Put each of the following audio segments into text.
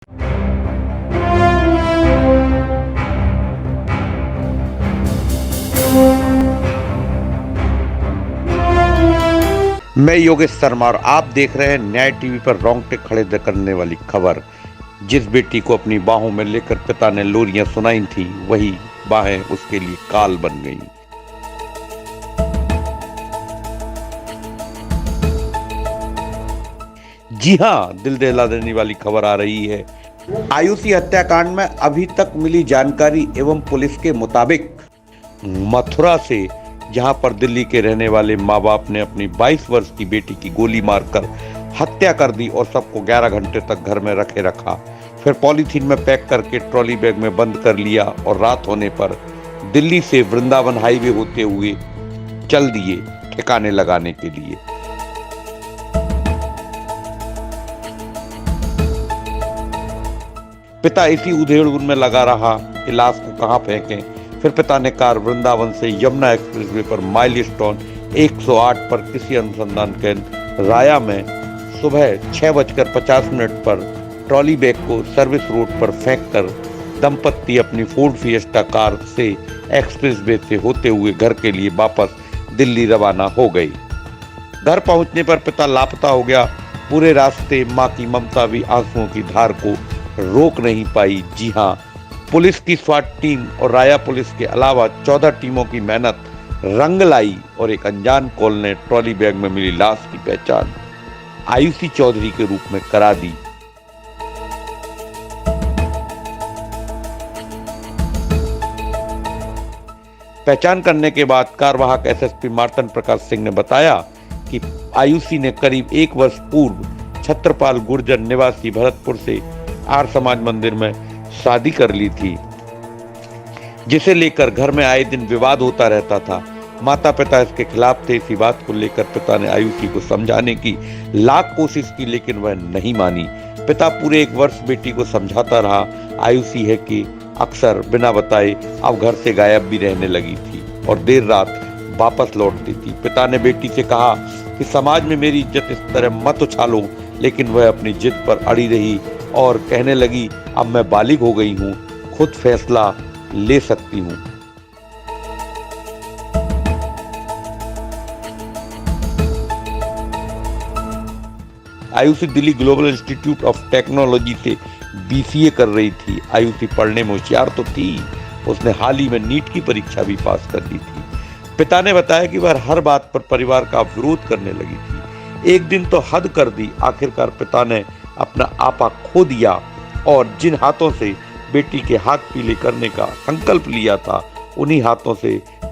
मैं योगेश शर्मा और आप देख रहे हैं न्याय टीवी पर रोंगटे खड़े करने वाली खबर। जिस बेटी को अपनी बाहों में लेकर पिता ने लोरियां सुनाई थी, वही बाहें उसके लिए काल बन गईं। जी हां, दिल दहला देने वाली खबर आ रही है। आयुषी हत्याकांड में अभी तक मिली जानकारी एवं पुलिस के मुताबिक मथुरा से, जहां पर दिल्ली के रहने वाले माँ बाप ने अपनी 22 वर्ष की बेटी की गोली मारकर हत्या कर दी और सबको 11 घंटे तक घर में रखे रखा, फिर पॉलीथीन में पैक करके ट्रॉली बैग में बंद कर लिया और रात होने पर दिल्ली से वृंदावन हाईवे होते हुए चल दिए ठिकाने लगाने के लिए। पिता इसी उधेड़-बुन में लगा रहा कि लाश को कहां फेंकें। फिर पिता ने कार वृंदावन से यमुना एक्सप्रेसवे पर माइलस्टोन 108 पर किसी अनुसंधान केंद्र राया में सुबह 6:50 पर ट्रॉली बैग को सर्विस रोड पर फेंककर दंपत्ति अपनी फोर्ड फिएस्टा कार से एक्सप्रेसवे से होते हुए घर के लिए वापस दिल्ली रवाना हो गई। घर पहुंचने पर पिता लापता हो गया। पूरे रास्ते मां की ममता भी आंसुओं की धार को रोक नहीं पाई। जी हां, पुलिस की स्वाट टीम और राया पुलिस के अलावा 14 टीमों की मेहनत रंग लाई और एक अनजान कॉल ने ट्रॉली बैग में मिली लाश की पहचान आयुषी चौधरी के रूप में करा दी। पहचान करने के बाद कार्यवाहक एसएसपी मार्तन प्रकाश सिंह ने बताया कि आयुषी ने करीब 1 वर्ष पूर्व छत्रपाल गुर्जर निवासी भरतपुर से आर्य समाज मंदिर में शादी कर ली थी, जिसे लेकर घर में आए दिन विवाद होता रहता था। माता पिता इसके खिलाफ थे। इसी बात को लेकर पिता ने आयुषी को समझाने की लाख कोशिश की, लेकिन वह नहीं मानी। पिता पूरे 1 वर्ष बेटी को समझाता रहा। आयुषी है कि अक्सर बिना बताए अब घर से गायब भी रहने लगी थी और देर रात वापस लौटती थी। पिता ने बेटी से कहा कि समाज में मेरी इज्जत इस तरह मत उछालो, लेकिन वह अपनी जिद पर अड़ी रही और कहने लगी, अब मैं बालिग हो गई हूं, खुद फैसला ले सकती हूं। Ayushi Delhi global institute of technology से बीसीए कर रही थी। आयुषी पढ़ने में होशियार तो थी, उसने हाल ही में नीट की परीक्षा भी पास कर ली थी। पिता ने बताया कि वह हर बात पर परिवार का विरोध करने लगी थी। एक दिन तो हद कर दी। आखिरकार पिता ने अपना आपा खो दिया और जिन हाथों से बेटी के हाथ पीले करने का संकल्प लिया था, उन्हीं हाथों से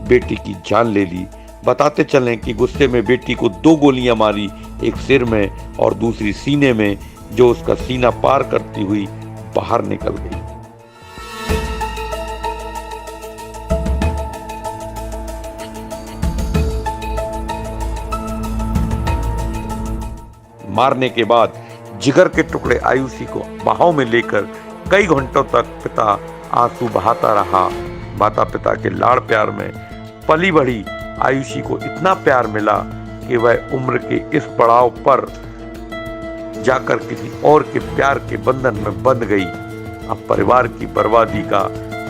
बेटी की जान ले ली। बताते चलें कि गुस्से में बेटी को 2 गोलियां मारी, एक सिर में और दूसरी सीने में, जो उसका सीना पार करती हुई बाहर निकल गई। मारने के बाद जिगर के टुकड़े आयुषी को बाहों में लेकर कई घंटों तक पिता आंसू बहाता रहा। माता पिता के लाड़ प्यार में पली बढ़ी आयुषी को इतना प्यार मिला कि वह उम्र के इस पड़ाव पर जाकर किसी और के प्यार के बंधन में बंध गई। अब परिवार की बर्बादी का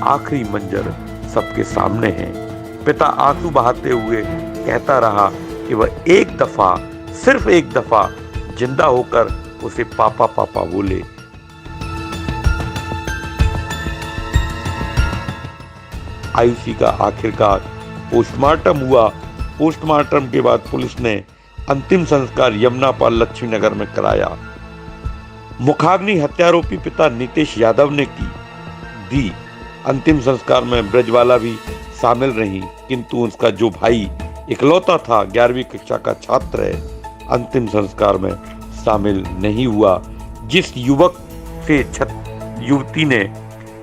आखिरी मंजर सबके सामने है। पिता आंसू बहाते हुए कहता रहा कि वह एक दफा, सिर्फ एक दफा जिंदा होकर उसे पापा पापा बोले। आयुषी का आखिरकार पोस्टमार्टम हुआ। पोस्टमार्टम के बाद पुलिस ने अंतिम संस्कार यमुनापाल लक्ष्मी नगर में कराया। मुखाग्नि हत्यारोपी पिता नितेश यादव ने दी। अंतिम संस्कार में ब्रजवाला भी शामिल रही, किंतु उसका जो भाई इकलौता था, 11वीं कक्षा का छात्र है, अंतिम संस्कार में शामिल नहीं हुआ। जिस युवक से युवती ने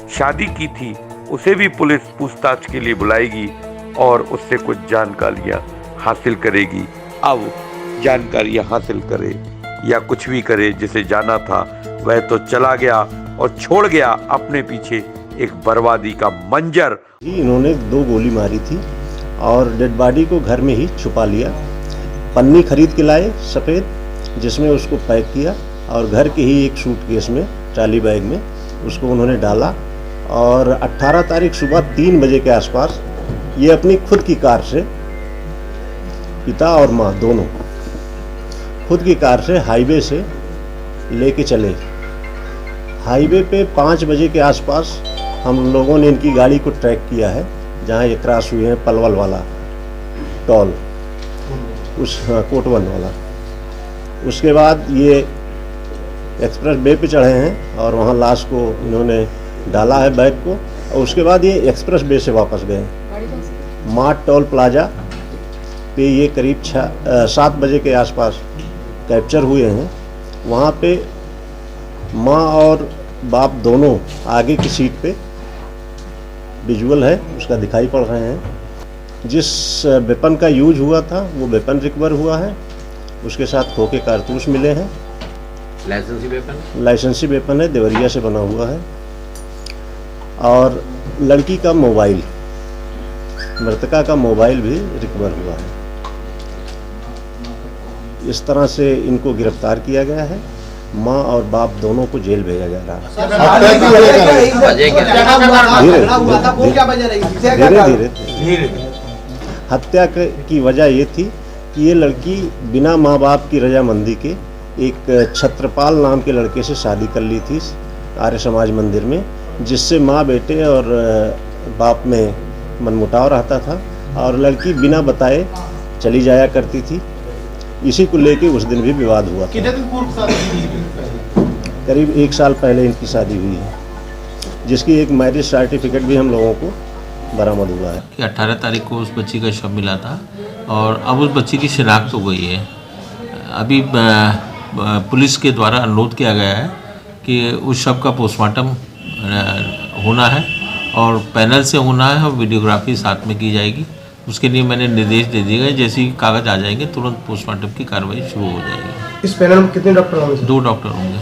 शादी की थी, उसे भी पुलिस पूछताछ के लिए बुलाएगी और उससे कुछ जानकारियां हासिल करेगी। अब जानकारियां हासिल करे या कुछ भी करे, जिसे जाना था वह तो चला गया और छोड़ गया अपने पीछे एक बर्बादी का मंजर। इन्होंने 2 गोली मारी थी और डेड बॉडी को घर में ही छुपा लिया। पन्नी खरीद के लाए सफ़ेद, जिसमें उसको पैक किया और घर के ही एक सूटकेस में ट्रॉली बैग में, उसको उन्होंने डाला और 18 तारीख सुबह 3 बजे के आसपास ये अपनी खुद की कार से, पिता और माँ दोनों खुद की कार से हाईवे से लेके चले। हाईवे पे 5 बजे के आसपास हम लोगों ने इनकी गाड़ी को ट्रैक किया है, जहाँ ये क्रॉस हुए हैं पलवल वाला टोल, उस कोटवन वाला। उसके बाद ये एक्सप्रेस वे पे चढ़े हैं और वहाँ लाश को इन्होंने डाला है बैग को, और उसके बाद ये एक्सप्रेस वे से वापस गए। मार्ट टोल प्लाजा पे ये करीब 7 बजे के आसपास कैप्चर हुए हैं। वहाँ पे माँ और बाप दोनों आगे की सीट पे, विजुअल है उसका दिखाई पड़ रहे हैं। जिस वेपन का यूज हुआ था वो वेपन रिकवर हुआ है, उसके साथ खोखे कारतूस मिले हैं। लाइसेंसी वेपन है, देवरिया से बना हुआ है। और लड़की का मोबाइल, मृतका का मोबाइल भी रिकवर हुआ है। इस तरह से इनको गिरफ्तार किया गया है। माँ और बाप दोनों को जेल भेजा जा रहा है। धीरे धीरे हत्या की वजह ये थी कि ये लड़की बिना माँ बाप की रजामंदी के एक छत्रपाल नाम के लड़के से शादी कर ली थी आर्य समाज मंदिर में, जिससे माँ बेटे और बाप में मनमुटाव रहता था और लड़की बिना बताए चली जाया करती थी। इसी को लेके उस दिन भी विवाद हुआ था। करीब 1 साल पहले इनकी शादी हुई है, जिसकी एक मैरिज सर्टिफिकेट भी हम लोगों को बरामद हुआ है। कि 18 तारीख को उस बच्ची का शव मिला था और अब उस बच्ची की शिनाख्त हो गई है। अभी पुलिस के द्वारा अनुरोध किया गया है कि उस शव का पोस्टमार्टम होना है और पैनल से होना है और वीडियोग्राफी साथ में की जाएगी। उसके लिए मैंने निर्देश दे दिए गए, जैसे ही कागज़ आ जाएंगे तुरंत पोस्टमार्टम की कार्रवाई शुरू हो जाएगी। इस पैनल में कितने डॉक्टर होंगे? 2 डॉक्टर होंगे।